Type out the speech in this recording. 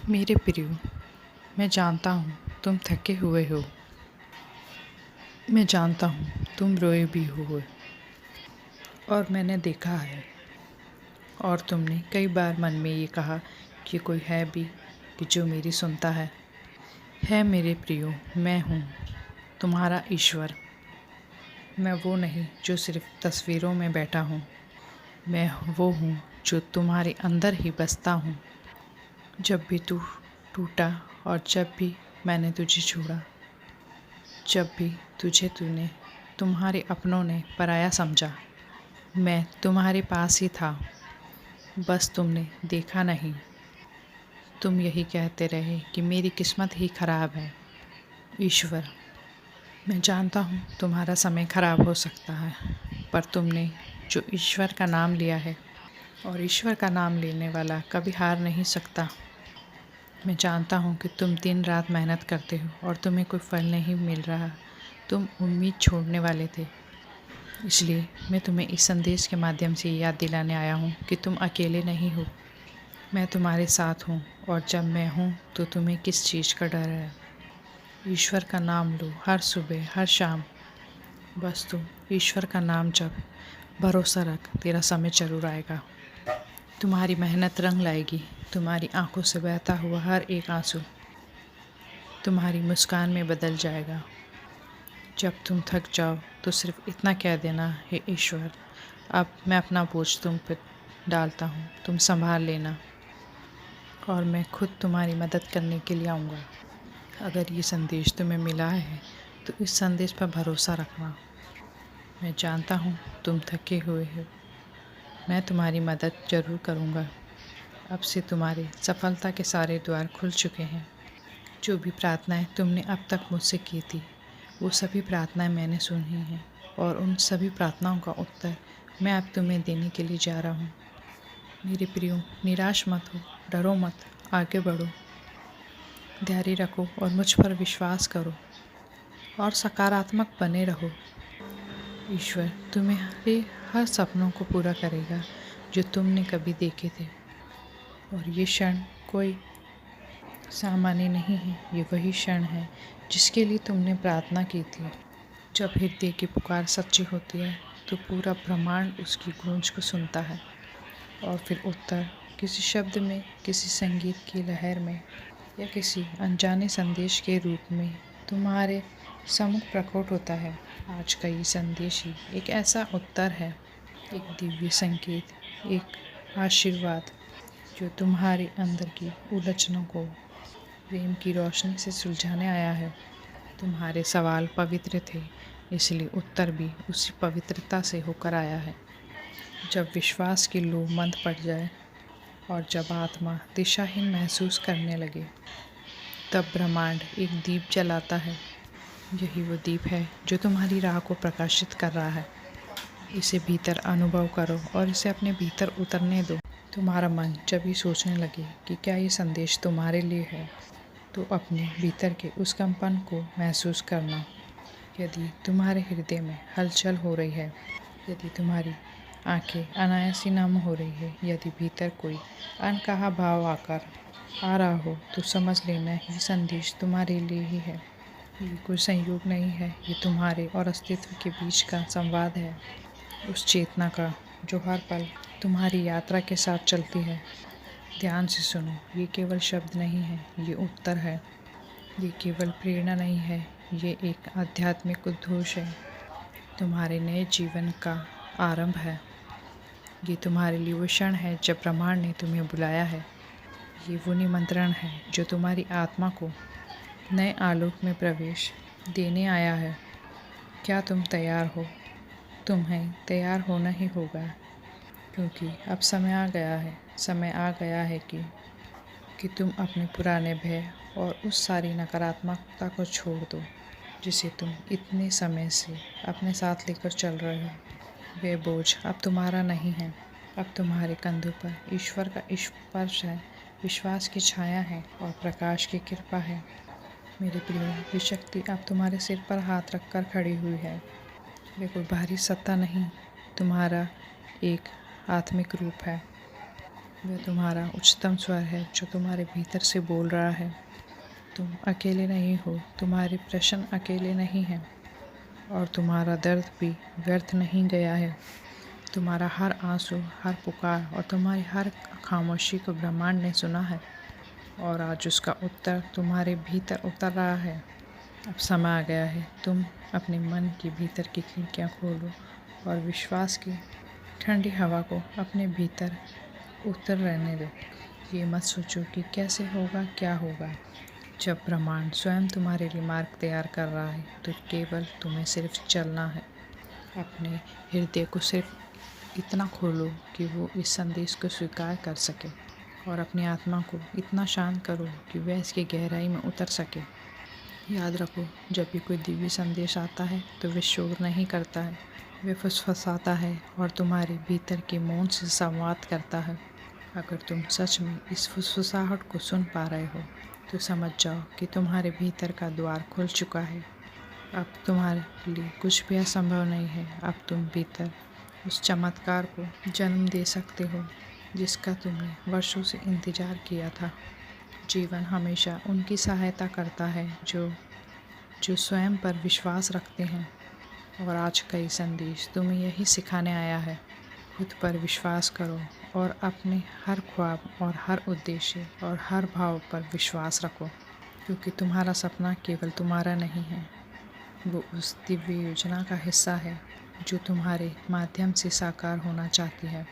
मेरे प्रियो, मैं जानता हूँ तुम थके हुए हो। मैं जानता हूँ तुम रोए भी हो और मैंने देखा है। और तुमने कई बार मन में ये कहा कि कोई है भी कि जो मेरी सुनता है। मेरे प्रियो, मैं हूँ तुम्हारा ईश्वर। मैं वो नहीं जो सिर्फ तस्वीरों में बैठा हूँ। मैं वो हूँ जो तुम्हारे अंदर ही बसता हूँ। जब भी तू टूटा और जब भी मैंने तुझे छोड़ा, जब भी तूने तुम्हारे अपनों ने पराया समझा, मैं तुम्हारे पास ही था, बस तुमने देखा नहीं। तुम यही कहते रहे कि मेरी किस्मत ही खराब है। ईश्वर, मैं जानता हूँ तुम्हारा समय खराब हो सकता है, पर तुमने जो ईश्वर का नाम लिया है और ईश्वर का नाम लेने वाला कभी हार नहीं सकता। मैं जानता हूँ कि तुम दिन रात मेहनत करते हो और तुम्हें कोई फल नहीं मिल रहा। तुम उम्मीद छोड़ने वाले थे, इसलिए मैं तुम्हें इस संदेश के माध्यम से याद दिलाने आया हूँ कि तुम अकेले नहीं हो। मैं तुम्हारे साथ हूँ और जब मैं हूँ तो तुम्हें किस चीज़ का डर है। ईश्वर का नाम लो हर सुबह हर शाम। बस तुम ईश्वर का नाम जप, भरोसा रख, तेरा समय जरूर आएगा। तुम्हारी मेहनत रंग लाएगी। तुम्हारी आंखों से बहता हुआ हर एक आंसू तुम्हारी मुस्कान में बदल जाएगा। जब तुम थक जाओ तो सिर्फ इतना कह देना, हे ईश्वर, अब मैं अपना बोझ तुम पर डालता हूँ, तुम संभाल लेना और मैं खुद तुम्हारी मदद करने के लिए आऊँगा। अगर ये संदेश तुम्हें मिला है तो इस संदेश पर भरोसा रखना। मैं जानता हूँ तुम थके हुए हो, मैं तुम्हारी मदद ज़रूर करूँगा। अब से तुम्हारी सफलता के सारे द्वार खुल चुके हैं। जो भी प्रार्थनाएं तुमने अब तक मुझसे की थी, वो सभी प्रार्थनाएं मैंने सुनी हैं और उन सभी प्रार्थनाओं का उत्तर मैं अब तुम्हें देने के लिए जा रहा हूँ। मेरे प्रियो, निराश मत हो, डरो मत, आगे बढ़ो, धैर्य रखो और मुझ पर विश्वास करो और सकारात्मक बने रहो। ईश्वर तुम्हारे हर सपनों को पूरा करेगा जो तुमने कभी देखे थे। और ये क्षण कोई सामान्य नहीं है, ये वही क्षण है जिसके लिए तुमने प्रार्थना की थी। जब हृदय की पुकार सच्ची होती है तो पूरा ब्रह्मांड उसकी गूंज को सुनता है और फिर उत्तर किसी शब्द में, किसी संगीत की लहर में या किसी अनजाने संदेश के रूप में तुम्हारे सम्मुख प्रकट होता है। आज का ये संदेश ही एक ऐसा उत्तर है, एक दिव्य संकेत, एक आशीर्वाद जो तुम्हारे अंदर की उलझनों को प्रेम की रोशनी से सुलझाने आया है। तुम्हारे सवाल पवित्र थे, इसलिए उत्तर भी उसी पवित्रता से होकर आया है। जब विश्वास की लू मंद पड़ जाए और जब आत्मा दिशाहीन महसूस करने लगे, तब ब्रह्मांड एक दीप जलाता है। यही वो दीप है जो तुम्हारी राह को प्रकाशित कर रहा है। इसे भीतर अनुभव करो और इसे अपने भीतर उतरने दो। तुम्हारा मन जब ये सोचने लगे कि क्या ये संदेश तुम्हारे लिए है, तो अपने भीतर के उस कंपन को महसूस करना। यदि तुम्हारे हृदय में हलचल हो रही है, यदि तुम्हारी आंखें अनायासी नम हो रही है, यदि भीतर कोई अनकहा भाव आकर आ रहा हो, तो समझ लेना ये संदेश तुम्हारे लिए ही है। ये कोई संयोग नहीं है, ये तुम्हारे और अस्तित्व के बीच का संवाद है, उस चेतना का जो हर पल तुम्हारी यात्रा के साथ चलती है। ध्यान से सुनो, ये केवल शब्द नहीं है, ये उत्तर है। ये केवल प्रेरणा नहीं है, ये एक आध्यात्मिक उद्घोष है। तुम्हारे नए जीवन का आरंभ है। ये तुम्हारे लिए वो क्षण है जब ब्रह्मांड ने तुम्हें बुलाया है। ये वो निमंत्रण है जो तुम्हारी आत्मा को नए आलोक में प्रवेश देने आया है। क्या तुम तैयार हो? तुम्हें तैयार होना ही होगा, क्योंकि अब समय आ गया है। समय आ गया है कि तुम अपने पुराने भय और उस सारी नकारात्मकता को छोड़ दो जिसे तुम इतने समय से अपने साथ लेकर चल रहे हो। वे बोझ अब तुम्हारा नहीं है। अब तुम्हारे कंधों पर ईश्वर का स्पर्श है, विश्वास की छाया है और प्रकाश की कृपा है। मेरे प्रियो, ये शक्ति अब तुम्हारे सिर पर हाथ रखकर खड़ी हुई है। वे कोई बाहरी सत्ता नहीं, तुम्हारा एक आत्मिक रूप है। वह तुम्हारा उच्चतम स्वर है जो तुम्हारे भीतर से बोल रहा है। तुम अकेले नहीं हो, तुम्हारे प्रश्न अकेले नहीं हैं और तुम्हारा दर्द भी व्यर्थ नहीं गया है। तुम्हारा हर आंसू, हर पुकार और तुम्हारी हर खामोशी को ब्रह्मांड ने सुना है और आज उसका उत्तर तुम्हारे भीतर उतर रहा है। अब समय आ गया है तुम अपने मन के भीतर की खिड़कियाँ खोलो और विश्वास की ठंडी हवा को अपने भीतर उतर रहने दो। ये मत सोचो कि कैसे होगा, क्या होगा। जब ब्रह्मांड स्वयं तुम्हारे लिए मार्ग तैयार कर रहा है तो केवल तुम्हें सिर्फ चलना है। अपने हृदय को सिर्फ इतना खोलो कि वो इस संदेश को स्वीकार कर सके और अपनी आत्मा को इतना शांत करो कि वह इसकी गहराई में उतर सके। याद रखो, जब भी कोई दिव्य संदेश आता है तो वह शोर नहीं करता है, वह फुसफुसाता है और तुम्हारे भीतर के मौन से संवाद करता है। अगर तुम सच में इस फुसफुसाहट को सुन पा रहे हो तो समझ जाओ कि तुम्हारे भीतर का द्वार खुल चुका है। अब तुम्हारे लिए कुछ भी असंभव नहीं है। अब तुम भीतर उस चमत्कार को जन्म दे सकते हो जिसका तुमने वर्षों से इंतज़ार किया था। जीवन हमेशा उनकी सहायता करता है जो स्वयं पर विश्वास रखते हैं और आज का ये संदेश तुम्हें यही सिखाने आया है। खुद पर विश्वास करो और अपने हर ख्वाब और हर उद्देश्य और हर भाव पर विश्वास रखो, क्योंकि तुम्हारा सपना केवल तुम्हारा नहीं है, वो उस दिव्य योजना का हिस्सा है जो तुम्हारे माध्यम से साकार होना चाहती है।